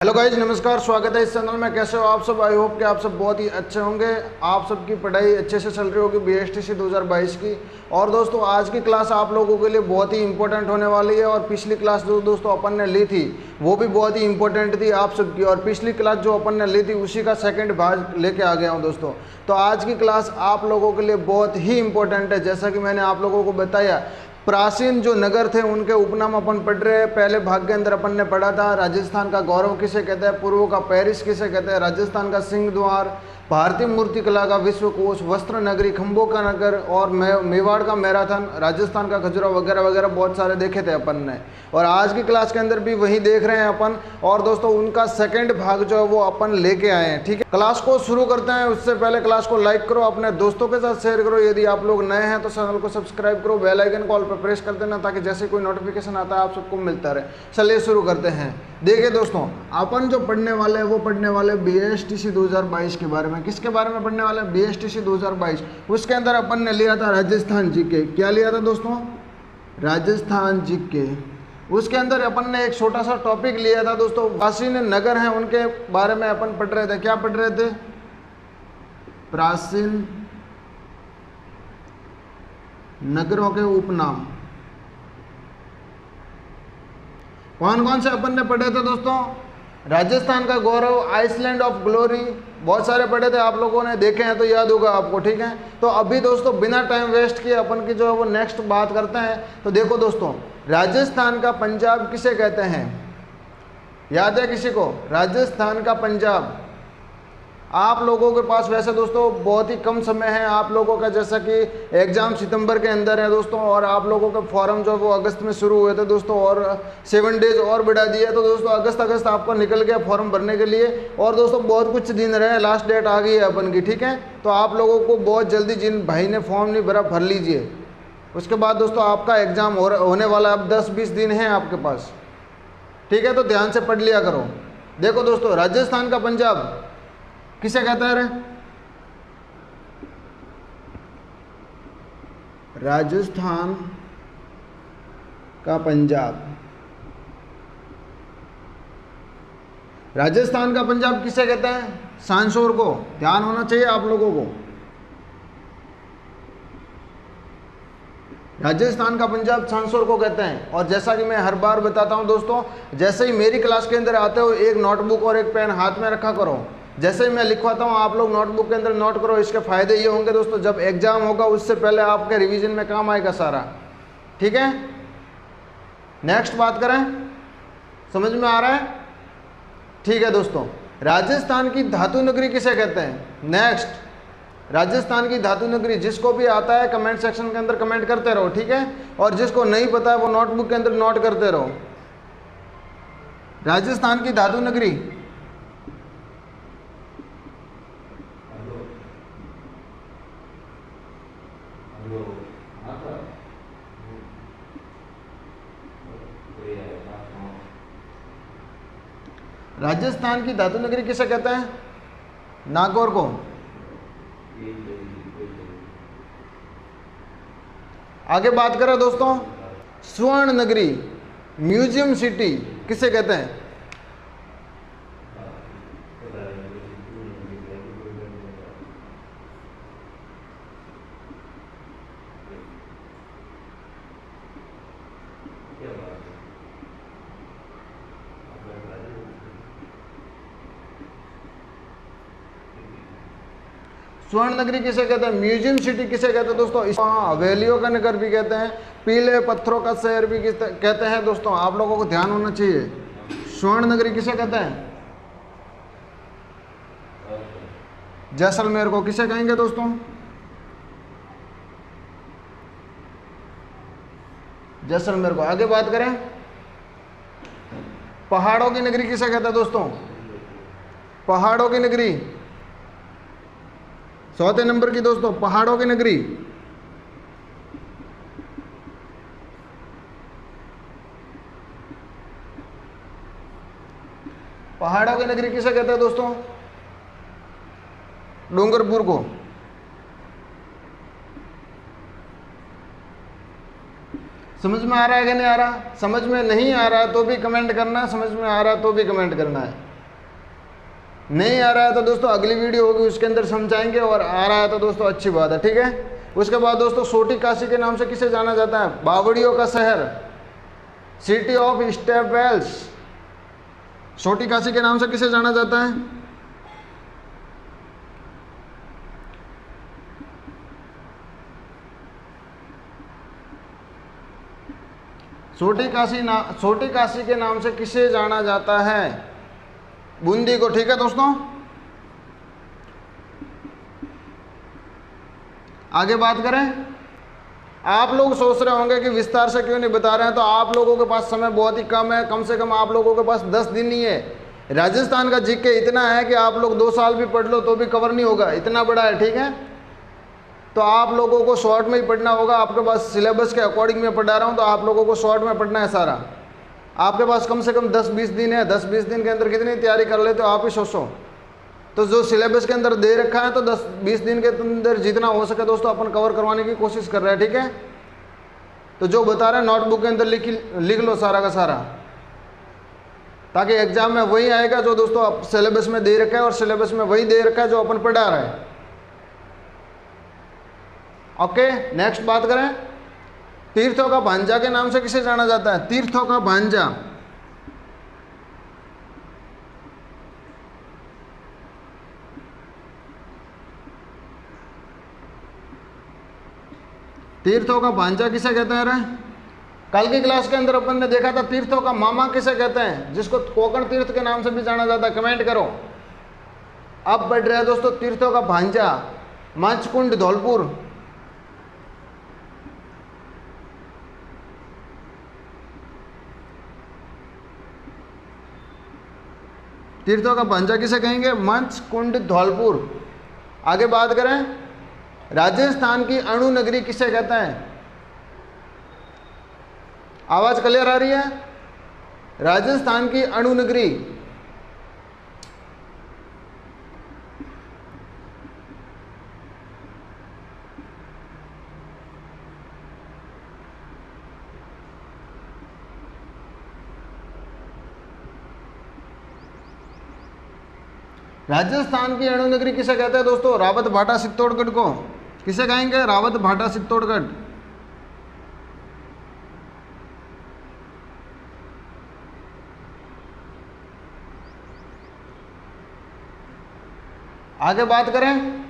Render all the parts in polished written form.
Hello guys, नमस्कार। स्वागत है इस चैनल में। कैसे हो आप सब? आई होप कि आप सब बहुत ही अच्छे होंगे। आप सबकी पढ़ाई अच्छे से चल रही होगी बीएसटीसी 2022 की। और दोस्तों, आज की क्लास आप लोगों के लिए बहुत ही इंपॉर्टेंट होने वाली है। और पिछली क्लास जो दोस्तों अपन ने ली थी वो भी बहुत ही इंपॉर्टेंट थी आप सबकी। और पिछली क्लास जो अपन ने ली थी उसी का सेकंड भाग लेके आ गया हूँ दोस्तों। तो आज की क्लास आप लोगों के लिए बहुत ही इंपॉर्टेंट है। जैसा कि मैंने आप लोगों को बताया, प्राचीन जो नगर थे उनके उपनाम अपन पढ़ रहे हैं। पहले भाग के अंदर अपन ने पढ़ा था राजस्थान का गौरव किसे कहते हैं, पूर्व का पेरिस किसे कहते हैं, राजस्थान का सिंह द्वार, भारतीय मूर्तिकला का विश्वकोश, वस्त्र नगरी, खंभों का नगर और मेवाड़ का मैराथन, राजस्थान का खजुराहो वगैरह वगैरह बहुत सारे देखे थे अपन ने। और आज की क्लास के अंदर भी वही देख रहे हैं अपन। और दोस्तों, उनका सेकंड भाग जो है वो अपन लेके आए हैं। ठीक है, क्लास को शुरू करते हैं। उससे पहले क्लास को लाइक करो, अपने दोस्तों के साथ शेयर करो। यदि आप लोग नए हैं तो चैनल को सब्सक्राइब करो, बेल आइकन को ऑल पर प्रेस कर देना ताकि जैसे कोई नोटिफिकेशन आता है आप सबको मिलता रहे। चलिए शुरू करते हैं। देखिए दोस्तों, अपन जो पढ़ने वाले हैं वो पढ़ने वाले बीएसटीसी 2022 के बारे में। किसके बारे में पढ़ने वाले हैं? बीएसटीसी 2022। उसके अंदर अपन ने लिया था राजस्थान जीके। क्या लिया था दोस्तों? राजस्थान जीके। उसके अंदर अपन ने एक छोटा सा टॉपिक लिया था दोस्तों, प्राचीन नगर हैं उनके बारे में अपन पढ़ रहे थे। क्या पढ़ रहे थे? प्राचीन नगरों के उपनाम। कौन कौन से अपन ने पढ़े थे दोस्तों? राजस्थान का गौरव, आइसलैंड ऑफ ग्लोरी, बहुत सारे पढ़े थे। आप लोगों ने देखे हैं तो याद होगा आपको। ठीक है, तो अभी दोस्तों बिना टाइम वेस्ट किए अपन की जो है वो नेक्स्ट बात करते हैं। तो देखो दोस्तों, राजस्थान का पंजाब किसे कहते हैं? याद है किसी को? राजस्थान का पंजाब। आप लोगों के पास वैसे दोस्तों बहुत ही कम समय है आप लोगों का, जैसा कि एग्ज़ाम सितंबर के अंदर है दोस्तों, और आप लोगों का फॉर्म जो वो अगस्त में शुरू हुए थे दोस्तों, और 7 डेज और बढ़ा दिया। तो दोस्तों अगस्त आपको निकल गया फॉर्म भरने के लिए। और दोस्तों बहुत कुछ दिन रहे, लास्ट डेट आ गई है अपन की। ठीक है, तो आप लोगों को बहुत जल्दी, जिन भाई ने फॉर्म नहीं भरा भर लीजिए। उसके बाद दोस्तों आपका एग्ज़ाम होने वाला, अब 10-20 दिन है आपके पास। ठीक है, तो ध्यान से पढ़ लिया करो। देखो दोस्तों, राजस्थान का पंजाब किसे कहता है रे? राजस्थान का पंजाब। राजस्थान का पंजाब किसे कहते हैं? सांसौर को। ध्यान होना चाहिए आप लोगों को। राजस्थान का पंजाब सांसौर को कहते हैं। और जैसा कि मैं हर बार बताता हूं दोस्तों, जैसे ही मेरी क्लास के अंदर आते हो एक नोटबुक और एक पेन हाथ में रखा करो। जैसे ही मैं लिखवाता हूँ आप लोग नोटबुक के अंदर नोट करो। इसके फायदे ये होंगे दोस्तों, जब एग्जाम होगा उससे पहले आपके रिवीजन में काम आएगा सारा। ठीक है, नेक्स्ट बात करें। समझ में आ रहा है? ठीक है दोस्तों, राजस्थान की धातु नगरी किसे कहते हैं? नेक्स्ट, राजस्थान की धातु नगरी। जिसको भी आता है कमेंट सेक्शन के अंदर कमेंट करते रहो। ठीक है, और जिसको नहीं पता है वो नोटबुक के अंदर नोट करते रहो। राजस्थान की धातु नगरी। राजस्थान की धातु नगरी किसे कहते हैं? नागौर को। आगे बात करें दोस्तों, स्वर्ण नगरी, म्यूजियम सिटी किसे कहते हैं? स्वर्ण नगरी किसे कहते हैं? म्यूजियम सिटी किसे कहते हैं दोस्तों? हवेलियों का नगर भी कहते हैं, पीले पत्थरों का शहर भी कहते हैं दोस्तों। आप लोगों को ध्यान होना चाहिए। स्वर्ण नगरी किसे कहते हैं? जैसलमेर को किसे कहेंगे दोस्तों? जैसलमेर को। आगे बात करें, पहाड़ों की नगरी किसे कहते हैं दोस्तों? पहाड़ों की नगरी। 100 नंबर की दोस्तों, पहाड़ों की नगरी। पहाड़ों की नगरी किसे कहते हैं दोस्तों? डूंगरपुर को। समझ में आ रहा है कि नहीं आ रहा? समझ में नहीं आ रहा तो भी कमेंट करना है, समझ में आ रहा तो भी कमेंट करना है। नहीं आ रहा है तो दोस्तों अगली वीडियो होगी उसके अंदर समझाएंगे, और आ रहा है तो दोस्तों अच्छी बात है, ठीक है। उसके बाद दोस्तों छोटी काशी के नाम से किसे जाना जाता है? बावड़ियों का शहर, सिटी ऑफ स्टेप वेल्स। छोटी काशी के नाम से किसे जाना जाता है? छोटी काशी के नाम से किसे जाना जाता है? बूंदी को, ठीक है दोस्तों। आगे बात करें, आप लोग सोच रहे होंगे कि विस्तार से क्यों नहीं बता रहे हैं, तो आप लोगों के पास समय बहुत ही कम है, कम से कम आप लोगों के पास 10 दिन ही है। राजस्थान का जीके इतना है कि आप लोग 2 साल भी पढ़ लो तो भी कवर नहीं होगा, इतना बड़ा है, ठीक है। तो आप लोगों को शॉर्ट में ही पढ़ना होगा, आपके पास सिलेबस के अकॉर्डिंग मैं पढ़ा रहा हूँ, तो आप लोगों को शॉर्ट में पढ़ना है सारा। आपके पास कम से कम 10-20 दिन है, 10-20 दिन के अंदर कितनी तैयारी कर लेते हो आप ही सोचो। तो जो सिलेबस के अंदर दे रखा है तो 10-20 दिन के अंदर जितना हो सके दोस्तों अपन कवर करवाने की कोशिश कर रहे हैं, ठीक है। तो जो बता रहे हैं नोटबुक के अंदर लिख लो सारा का सारा, ताकि एग्जाम में वही आएगा जो दोस्तों आप सिलेबस में दे रखा है, और सिलेबस में वही दे रखा है जो अपन पढ़ा रहे हैं। ओके, नेक्स्ट बात करें, तीर्थों का भांजा के नाम से किसे जाना जाता है? तीर्थों का भांजा, तीर्थों का भांजा किसे कहते हैं रे? कल की क्लास के अंदर अपन ने देखा था तीर्थों का मामा किसे कहते हैं, जिसको कोकण तीर्थ के नाम से भी जाना जाता है, कमेंट करो। अब बढ़ रहा है दोस्तों तीर्थों का भांजा, मंचकुंड धौलपुर। तीर्थों का भांजा किसे कहेंगे? मंचकुंड धौलपुर। आगे बात करें, राजस्थान की अणु नगरी किसे कहते हैं? आवाज क्लियर आ रही है? राजस्थान की अणु नगरी, राजस्थान की अणु नगरी किसे कहते हैं दोस्तों? रावत भाटा चित्तौड़गढ़ को किसे कहेंगे? रावत भाटा चित्तौड़गढ़। आगे बात करें,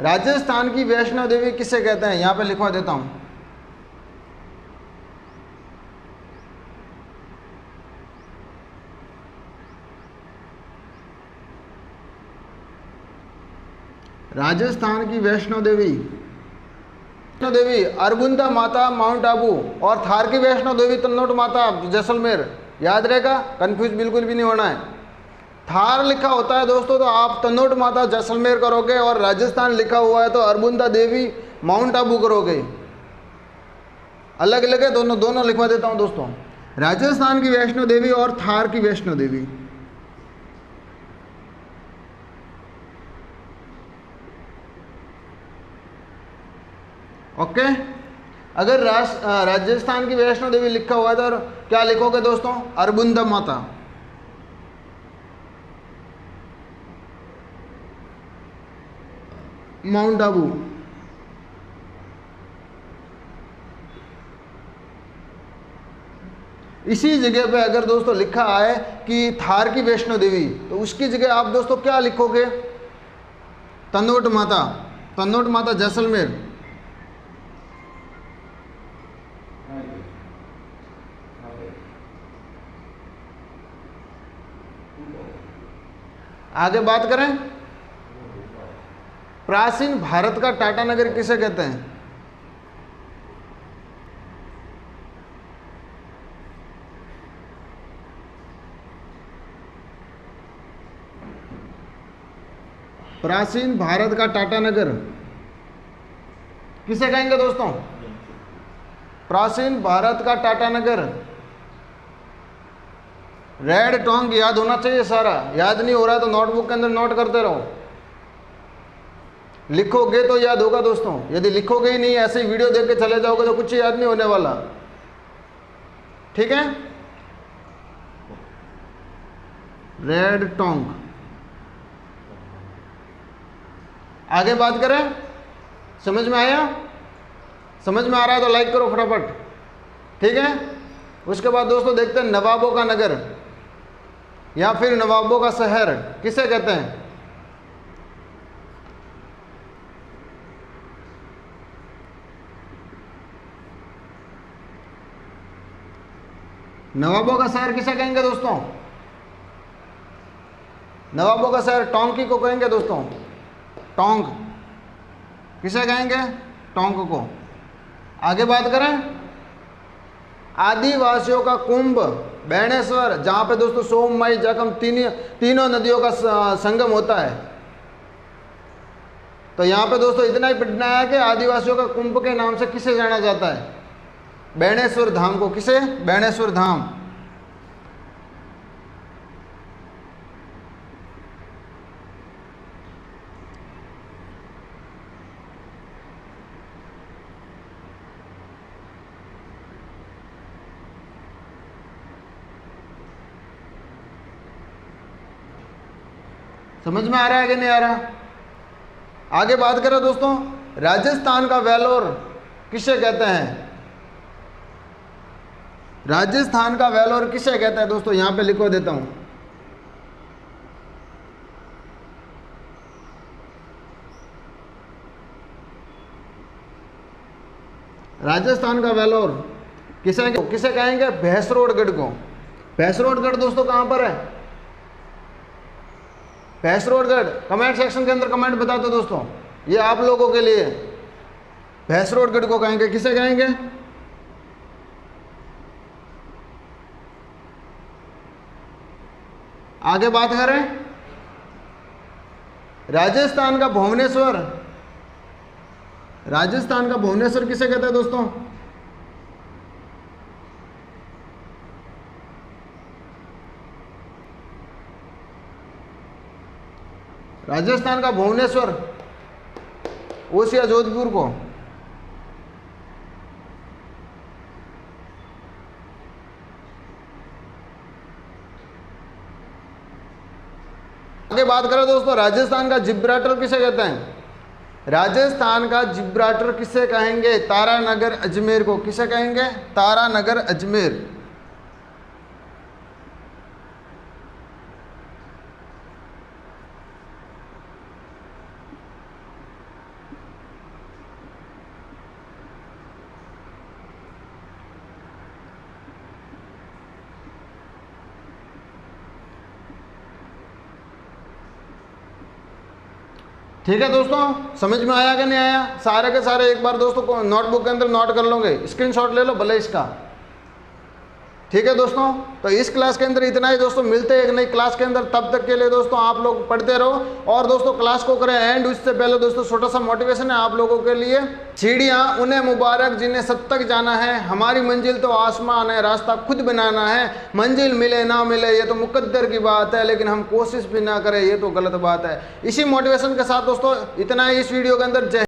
राजस्थान की वैष्णो देवी किसे कहते हैं? यहां पे लिखवा देता हूं, राजस्थान की वैष्णो देवी, अरबुंदा माता माउंट आबू, और थार की वैष्णो देवी तन्नोट माता जैसलमेर। याद रहेगा, कंफ्यूज बिल्कुल भी नहीं होना है। थार लिखा होता है दोस्तों तो आप तन्नोट माता जैसलमेर करोगे, और राजस्थान लिखा हुआ है तो अरबुंदा देवी माउंट आबू करोगे। अलग अलग है, दोनों लिखवा देता हूं दोस्तों, राजस्थान की वैष्णो देवी और थार की वैष्णो देवी। ओके, अगर राजस्थान की वैष्णो देवी लिखा हुआ है तो क्या लिखोगे दोस्तों? अरबुंदा माता। माउंट आबू। इसी जगह पे अगर दोस्तों लिखा है कि थार की वैष्णो देवी, तो उसकी जगह आप दोस्तों क्या लिखोगे? तन्नोट माता, तन्नोट माता जैसलमेर। आगे बात करें, प्राचीन भारत का टाटा नगर किसे कहते हैं? प्राचीन भारत का टाटा नगर किसे कहेंगे दोस्तों? प्राचीन भारत का टाटा नगर। रेड टोंग याद होना चाहिए सारा, याद नहीं हो रहा तो नोटबुक के अंदर नोट करते रहो, लिखोगे तो याद होगा दोस्तों। यदि लिखोगे ही नहीं, ऐसे ही वीडियो देख के चले जाओगे तो कुछ याद नहीं होने वाला, ठीक है। रेड टोंग। आगे बात करें, समझ में आया? समझ में आ रहा है तो लाइक करो फटाफट, ठीक है। उसके बाद दोस्तों देखते हैं नवाबों का नगर या फिर नवाबों का शहर किसे कहते हैं? नवाबों का शहर किसे कहेंगे दोस्तों? नवाबों का शहर टोंकी को कहेंगे दोस्तों। टोंक किसे कहेंगे? टोंक को। आगे बात करें, आदिवासियों का कुंभ बेणेश्वर, जहां पे दोस्तों सोम मई जखम तीनों नदियों का संगम होता है। तो यहां पे दोस्तों इतना ही पढ़ना है कि आदिवासियों का कुंभ के नाम से किसे जाना जाता है? बेणेश्वर धाम को। किसे? बेणेश्वर धाम। समझ में आ रहा है कि नहीं आ रहा? आगे बात करें दोस्तों, राजस्थान का वेलोर किसे कहते हैं? राजस्थान का वेलोर किसे कहते हैं दोस्तों? यहां पे लिखो देता हूं। राजस्थान का वेलोर किसे कहेंगे? भैंसरोडगढ़ को। भैंसरोडगढ़ दोस्तों कहां पर है? भैंसरोडगढ़। कमेंट सेक्शन के अंदर कमेंट बता दो दोस्तों, ये आप लोगों के लिए। भैंसरोडगढ़ को कहेंगे, किसे कहेंगे? आगे बात करें, राजस्थान का भुवनेश्वर। राजस्थान का भुवनेश्वर किसे कहते हैं दोस्तों? राजस्थान का भुवनेश्वर ओसिया जोधपुर को। आगे बात करें दोस्तों, राजस्थान का जिब्राल्टर किसे कहते हैं? राजस्थान का जिब्राल्टर किसे कहेंगे? तारानगर अजमेर को। किसे कहेंगे? तारानगर अजमेर। ठीक है दोस्तों, समझ में आया कि नहीं आया? सारे के सारे एक बार दोस्तों को नोटबुक के अंदर नोट कर लोगे, स्क्रीनशॉट ले लो भले इसका। ठीक है दोस्तों, तो इस क्लास के अंदर इतना ही दोस्तों। मिलते हैं एक नई क्लास के अंदर, तब तक के लिए दोस्तों आप लोग पढ़ते रहो और दोस्तों क्लास को करें एंड। उससे पहले दोस्तों छोटा सा मोटिवेशन है आप लोगों के लिए। सीढ़ियां उन्हें मुबारक जिन्हें सब तक जाना है, हमारी मंजिल तो आसमान है, रास्ता खुद बनाना है। मंजिल मिले ना मिले ये तो मुकद्दर की बात है, लेकिन हम कोशिश भी ना करें ये तो गलत बात है। इसी मोटिवेशन के साथ दोस्तों इतना ही इस वीडियो के अंदर। जय